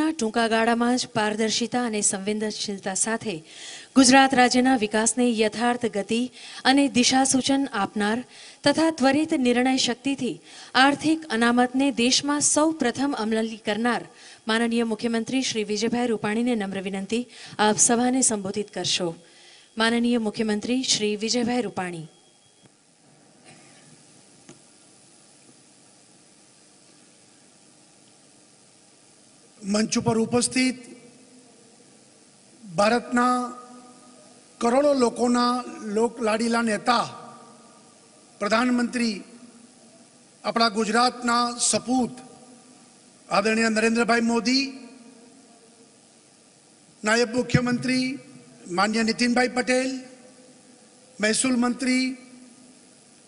વિકાસના ટૂંકા ગાળામાં જ પારદર્શિતા અને સંવેદનશીલતા સાથે ગુજરાત રાજ્યના વિકાસને યથાર્થ ગતિ અને દિશાસૂચન આપનાર તથા ત્વરિત નિર્ણય શક્તિથી આર્થિક અનામતને દેશમાં સૌ પ્રથમ અમલી કરનાર માનનીય મુખ્યમંત્રી શ્રી વિજયભાઈ રૂપાણીને નમ્ર વિનંતી, આપ સભાને સંબોધિત કરશો. માનનીય મુખ્યમંત્રી શ્રી વિજયભાઈ રૂપાણી. મંચ પર ઉપસ્થિત ભારતના કરોડો લોકોના લોકલાડીલા નેતા પ્રધાનમંત્રી આપણા ગુજરાતના સપૂત આદરણીય નરેન્દ્રભાઈ મોદી, નાયબ મુખ્યમંત્રી માન્ય નીતિનભાઈ પટેલ, મહેસૂલ મંત્રી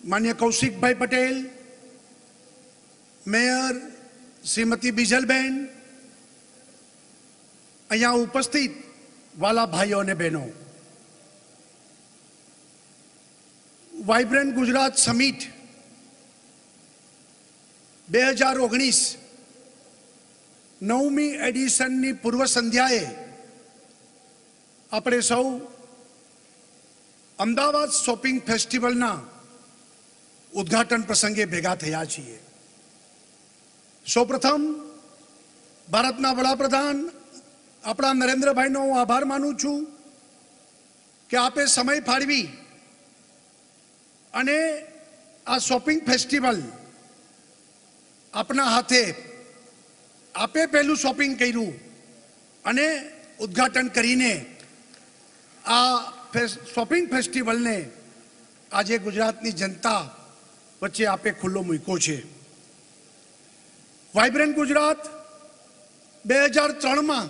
માન્ય કૌશિકભાઈ પટેલ, મેયર શ્રીમતી બીજલબેન, અહીંયા ઉપસ્થિત વાલા ભાઈઓ અને બહેનો, વાઇબ્રન્ટ ગુજરાત સમિટ 2019 9મી એડિશનની પૂર્વ સંધ્યાએ આપણે સૌ અમદાવાદ શોપિંગ ફેસ્ટિવલના ઉદ્ઘાટન પ્રસંગે ભેગા થયા છીએ. સૌપ્રથમ ભારતના વડાપ્રધાન આપણા નરેન્દ્રભાઈનો હું આભાર માનું છું કે આપે સમય ફાળવી અને આ શોપિંગ ફેસ્ટિવલ આપના હાથે આપે પહેલું શોપિંગ કર્યું અને ઉદ્ઘાટન કરીને આ શોપિંગ ફેસ્ટિવલને આજે ગુજરાતની જનતા વચ્ચે આપે ખુલ્લો મૂક્યો છે. વાઇબ્રન્ટ ગુજરાત 2003માં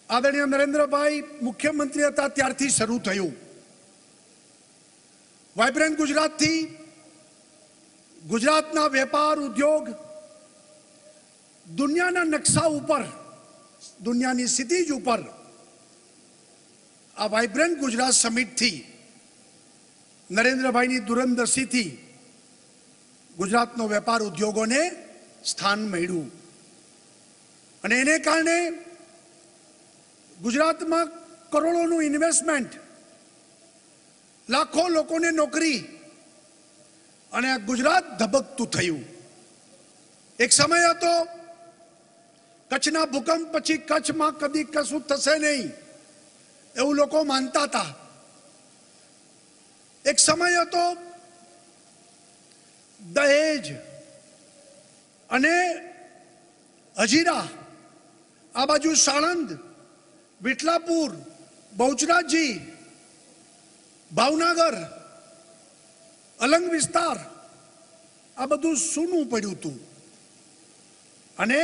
આદરણીય નરેન્દ્રભાઈ મુખ્યમંત્રી હતા ત્યારથી શરૂ થયું. વાઇબ્રન્ટ ગુજરાતથી ગુજરાતના વેપાર ઉદ્યોગ દુનિયાના નકશા ઉપર, દુનિયાની સીધી જ ઉપર આ વાઇબ્રન્ટ ગુજરાત સમિટથી નરેન્દ્રભાઈની દૂરંદર્શીથી ગુજરાતનો વેપાર ઉદ્યોગોને સ્થાન મળ્યું અને એને કારણે ગુજરાતમાં કરોડોનું ઇન્વેસ્ટમેન્ટ, લાખો લોકોને નોકરી અને ગુજરાત ધબકતું થયું. એક સમય હતો કચ્છના ભૂકંપ પછી કચ્છમાં કદી કશું થશે નહીં એવું લોકો માનતા હતા. એક સમય હતો દહેજ અને હજીરા, આ બાજુ સાણંદ, વિઠલાપુર, બહુચરાજી, ભાવનગર, અલંગ વિસ્તાર આ બધું સૂનું પડ્યું હતું અને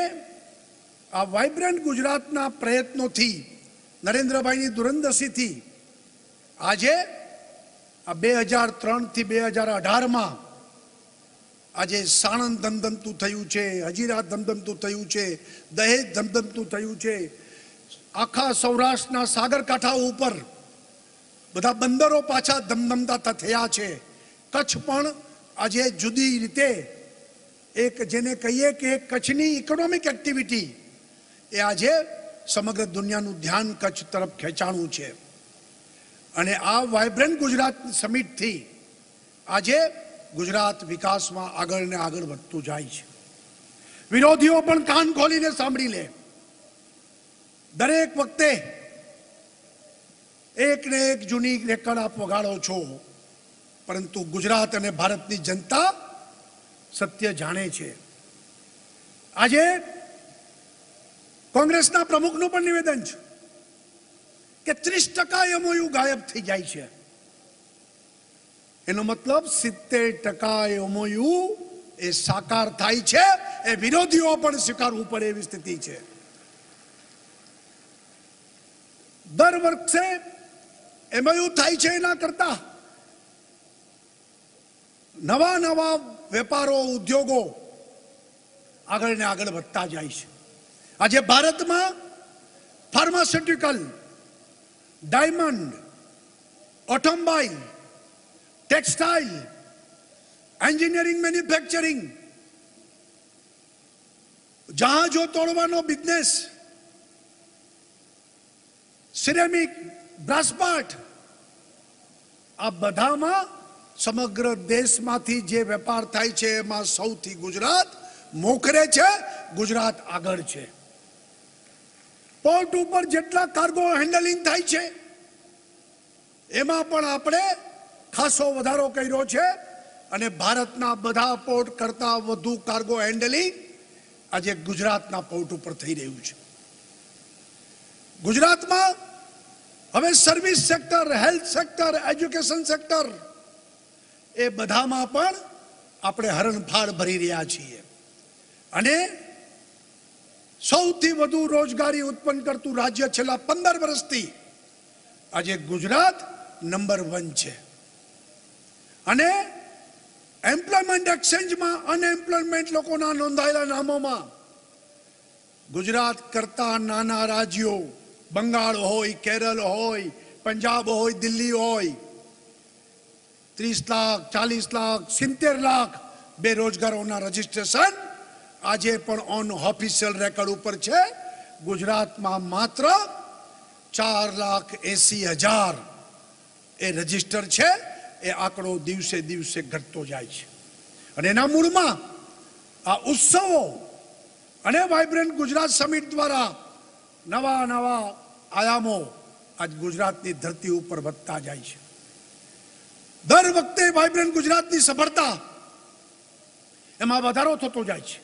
આ વાઇબ્રન્ટ ગુજરાતના પ્રયત્નોથી, નરેન્દ્રભાઈની દૂરંદર્શીથી આજે આ 2003થી 2018માં આજે સાણંદ ધમધમતું થયું છે, હજીરા ધમધમતું થયું છે, દહેજ ધમધમતું થયું છે. આખા સૌરાષ્ટ્રના સાગરકાંઠા ઉપર બધા બંદરો પાછા ધમધમતા થયા છે. કચ્છ પણ આજે જુદી રીતે એક જેને કહીએ કે કચ્છની ઇકોનોમિક એક્ટિવિટી એ આજે સમગ્ર દુનિયાનું ધ્યાન કચ્છ તરફ ખેંચાણું છે અને આ વાઇબ્રન્ટ ગુજરાત સમિટથી આજે ગુજરાત વિકાસમાં આગળ ને આગળ વધતું જાય છે. વિરોધીઓ પણ કાન ખોલીને સાંભળી લે. દરેક વખતે એક ને એક જૂની રેકર્ડ આપ વગાડો છો, પરંતુ ગુજરાત અને ભારતની જનતા સત્ય જાણે છે. આજે કોંગ્રેસના પ્રમુખનું પણ નિવેદન છે કે 30% MOU ગાયબ થઈ જાય છે. એનો મતલબ 70% MOU એ સાકાર થાય છે. એ વિરોધીઓ પણ સ્વીકારવું પડે એવી સ્થિતિ છે. દર વર્ષે MOU થાય છે, એના કરતા નવા નવા વેપારો, ઉદ્યોગો આગળ ને આગળ વધતા જાય છે. આજે ભારતમાં pharmaceutical, diamond, automobile, textile, engineering, manufacturing જહાજો તોડવાનો બિઝનેસ, સિરેમિક, બ્રાસપાટ, આ બધામાં સમગ્ર દેશમાંથી જે વેપાર થાય છે એમાં સૌથી ગુજરાત મોખરે છે, ગુજરાત આગળ છે. પોર્ટ ઉપર જેટલા કાર્ગો હેન્ડલિંગ થાય છે એમાં પણ આપણે ખાસો વધારો કર્યો છે અને ભારતના બધા પોર્ટ કરતા વધુ કાર્ગો હેન્ડલિંગ આજે ગુજરાતના પોર્ટ ઉપર થઈ રહ્યું છે. ગુજરાતમાં હવે service sector, health sector, education sector એ બધામાં પણ આપણે હરણફાળ ભરી રહ્યા છીએ અને સૌથી વધુ રોજગારી ઉત્પન્ન કરતું રાજ્ય છેલ્લા 15 વર્ષથી આજે ગુજરાત નંબર 1 છે. અને એમ્પ્લોયમેન્ટ એક્સચેન્જમાં અનએમ્પ્લોયમેન્ટ લોકોના નોંધાયેલા નામોમાં ગુજરાત કરતા નાના રાજ્યો, બંગાળ હોય, કેરળ હોય, પંજાબ હોય, દિલ્હી હોય, 30 લાખ, 40 લાખ, 70 લાખ બેરોજગારોના રજીસ્ટ્રેશન આજે પણ ઓન ઓફિશિયલ રેકોર્ડ ઉપર છે. ગુજરાતમાં માત્ર 4,80,000 એ રજીસ્ટર છે. એ આંકડો દિવસે દિવસે ઘટતો જાય છે અને એના મૂળમાં આ ઉત્સવો અને વાઇબ્રન્ટ ગુજરાત સમિટ દ્વારા નવા નવા આયામો આજ ગુજરાતની ધરતી ઉપર વધતા જાય છે. દર વખતે વાઇબ્રન્ટ ગુજરાતની સફળતા એમાં વધારો થતો જાય છે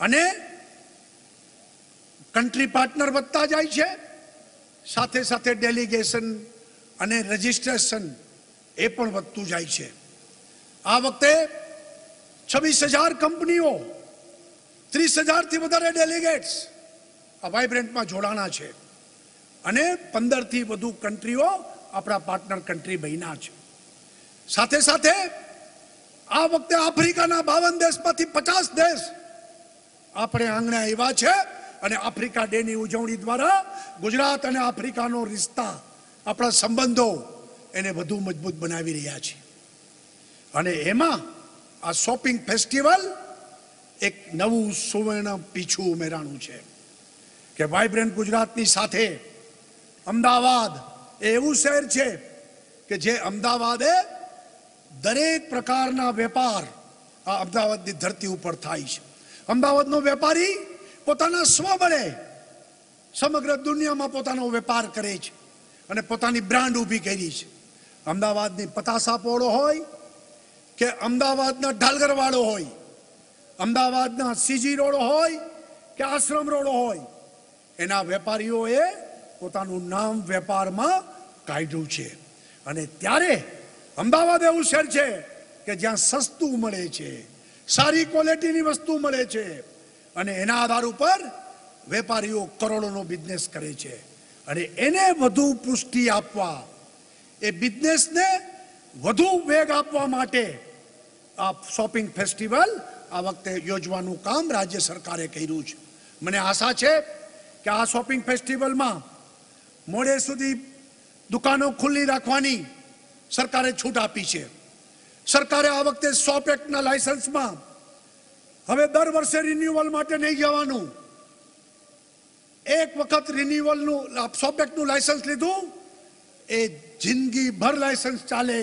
અને કન્ટ્રી પાર્ટનર વધતા જાય છે, સાથે સાથે ડેલિગેશન અને રજિસ્ટ્રેશન એ પણ વધતું જાય છે. આ વખતે 26,000 કંપનીઓ, 30,000થી વધારે ડેલિગેટ્સ આ વાઇબ્રન્ટમાં જોડાણા છે અને 15થી વધુ કન્ટ્રીઓ આપણા પાર્ટનર કન્ટ્રી બન્યા છે. સાથે સાથે આ વખતે આફ્રિકાના 52 દેશમાંથી 50 દેશ આપણે આંગણે આવ્યા છે અને આફ્રિકા ડેની ઉજવણી દ્વારા ગુજરાત અને આફ્રિકાનો રિશ્તા, આપણા સંબંધો એને વધુ મજબૂત બનાવી રહ્યા છે. અને એમાં આ શોપિંગ ફેસ્ટિવલ એક નવું સુવર્ણ પીછું ઉમેરાણું છે કે વાઇબ્રન્ટ ગુજરાતની સાથે અમદાવાદ એ એવું શહેર છે કે જે અમદાવાદે દરેક પ્રકારના વેપાર આ અમદાવાદની ધરતી ઉપર થાય છે. અમદાવાદનો વેપારી પોતાના સ્વબળે સમગ્ર દુનિયામાં પોતાનો વેપાર કરે છે અને પોતાની બ્રાન્ડ ઊભી કરી છે. અમદાવાદની પતાસા પોળો હોય કે અમદાવાદના ઢાલગરવાળો હોય, અમદાવાદના સીજી રોડ હોય કે આશ્રમ રોડ હોય, એના વેપારીઓએ પોતાનું નામ વેપારમાં કાઢ્યું છે. અને ત્યારે અમદાવાદ એવું શહેર છે કે જ્યાં સસ્તું મળે છે, સારી ક્વોલિટીની વસ્તુ મળે છે અને એના આધાર ઉપર વેપારીઓ કરોડોનો બિઝનેસ કરે છે. અને એને વધુ પુષ્ટિ આપવા, એ બિઝનેસને વધુ વેગ આપવા માટે આ શોપિંગ ફેસ્ટિવલ આ વખતે યોજવાનું કામ રાજ્ય સરકારે કર્યું છે. મને આશા છે કે આ શોપિંગ ફેસ્ટિવલમાં મોડે સુધી દુકાનો ખુલ્લી રાખવાની સરકારે છૂટ આપી છે. સરકારે આ વખતે શોપ એક્ટના લાયસન્સમાં હવે દર વર્ષે રિન્યુઅલ માટે નહીં જવાનું. એક વખત રિન્યુઅલનું શોપ એક્ટનું લાયસન્સ લીધું એ જિંદગીભર લાયસન્સ ચાલે.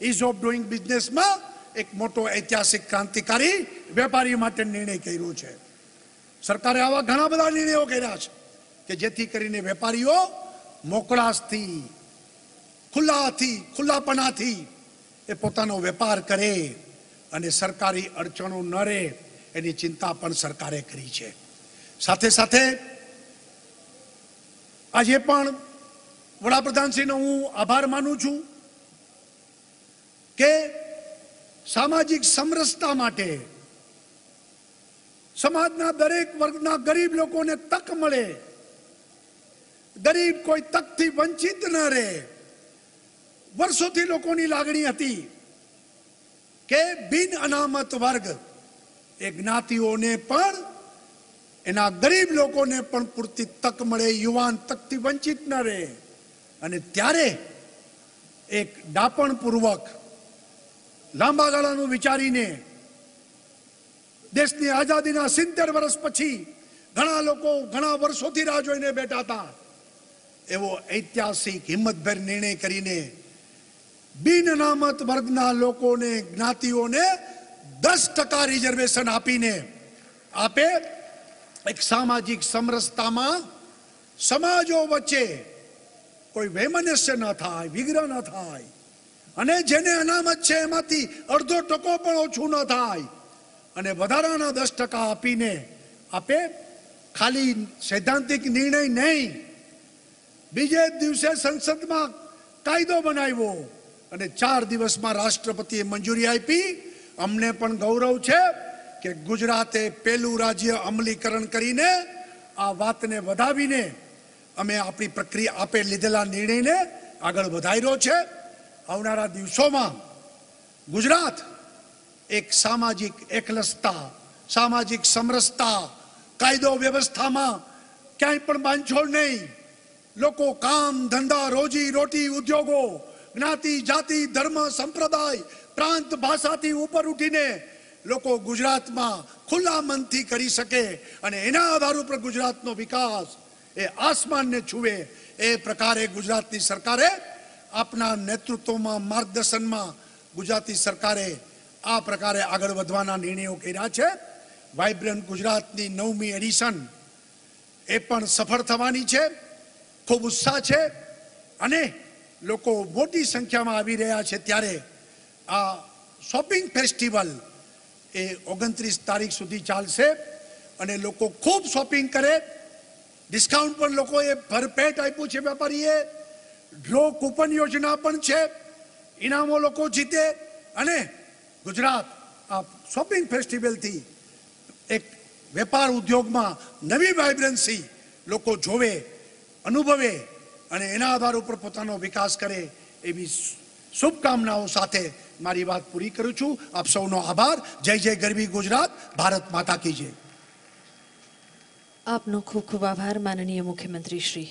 ઇઝ ઓફ ડુઈંગ બિઝનેસમાં એક મોટો ઐતિહાસિક ક્રાંતિકારી વેપારી માટે નિર્ણય કર્યો છે. સરકારે આવા ઘણા બધા નિર્ણયો કર્યા છે કે જેથી કરીને વેપારીઓ મોકળાશથી, ખુલ્લાપણાથી એ પોતાનો વેપાર કરે અને સરકારી અડચણો ન રહે એની ચિંતા પણ સરકારે કરી છે. સાથે સાથે આજે પણ વડાપ્રધાનશ્રીનો હું આભાર માનું છું કે સામાજિક સમરસતા માટે સમાજના દરેક વર્ગના ગરીબ લોકોને તક મળે, ગરીબ કોઈ તકથી વંચિત ન રહે. વર્ષોથી લોકોની લાગણી હતી કે બિન અનામત વર્ગ એ જ્ઞાતિઓને પણ, એના ગરીબ લોકોને પણ પૂરતી તક મળે, યુવાન તકથી વંચિત ન રહે. અને ત્યારે એક ડાપણપૂર્વક લાંબા ગાળાનું વિચારીને દેશની આઝાદીના 70 વર્ષ પછી ઘણા લોકો ઘણા વર્ષોથી રાહ જોઈને બેઠા હતા. એવો ઐતિહાસિક હિંમતભેર નિર્ણય કરીને બિન અનામત વર્ગના લોકોને, જ્ઞાતિઓને 10% રિઝર્વેશન આપીને આપે એક સામાજિક સમરસતામાં સમાજો વચ્ચે કોઈ વૈમનસ્ય ન થાય, વિગ્રહ ન થાય, અને જેને અનામત છે એમાંથી અડધો ટકો પણ ઓછું ન થાય, અને વધારાના 10% આપીને આપે ખાલી સૈદ્ધાંતિક નિર્ણય નહીં, બીજે દિવસે સંસદમાં કાયદો બનાવ્યો અને 4 દિવસમાં રાષ્ટ્રપતિએ મંજૂરી આપી. અમને પણ ગૌરવ છે કે ગુજરાતે પહેલું રાજ્ય અમલીકરણ કરીને આ વાતને વધાવીને અમે આપણી પ્રક્રિયા આપે લીધેલા નિર્ણયને આગળ વધાર્યો છે. આવનારા દિવસોમાં ગુજરાત એક સામાજિક એકલસતા, સામાજિક સમરસતા, કાયદો વ્યવસ્થામાં ક્યાંય પણ બાંધછોડ નહીં, લોકો કામ ધંધા, રોજી રોટી, ઉદ્યોગો, જ્ઞાતિ, જાતિ, ધર્મ, સંપ્રદાય, પ્રાંત, ભાષાથી ઉપર ઉઠીને લોકો ગુજરાતમાં ખુલ્લા મનથી કરી શકે અને એના આધાર ઉપર ગુજરાતનો વિકાસ એ આસમાનને છૂવે એ પ્રકારે ગુજરાતની સરકારે આપના નેતૃત્વમાં, માર્ગદર્શનમાં ગુજરાતી સરકારે આ પ્રકારે આગળ વધવાના નિર્ણયો કર્યા છે. વાઇબ્રન્ટ ગુજરાતની 9મી એડિશન એ પણ સફળ થવાની છે. ખૂબ ઉત્સાહ છે અને લોકો મોટી સંખ્યામાં આવી રહ્યા છે. ત્યારે આ શોપિંગ ફેસ્ટિવલ એ 29 તારીખ સુધી ચાલશે અને લોકો ખૂબ શોપિંગ કરે. ડિસ્કાઉન્ટ પણ લોકોએ ભરપેટ આપ્યું છે. વેપારીએ ડ્રો કૂપન યોજના પણ છે, ઇનામો લોકો જીતે અને ગુજરાત આ શોપિંગ ફેસ્ટિવલથી એક વેપાર ઉદ્યોગમાં નવી વાઇબ્રન્સી લોકો જોવે, અનુભવે અને એના આધાર ઉપર પોતાનો વિકાસ કરે એવી શુભકામનાઓ સાથે મારી વાત પૂરી કરું છું. આપ સૌનો આભાર. જય જય ગરવી ગુજરાત. ભારત માતા કી જય. આપનો ખૂબ ખૂબ આભાર માનનીય મુખ્યમંત્રી શ્રી.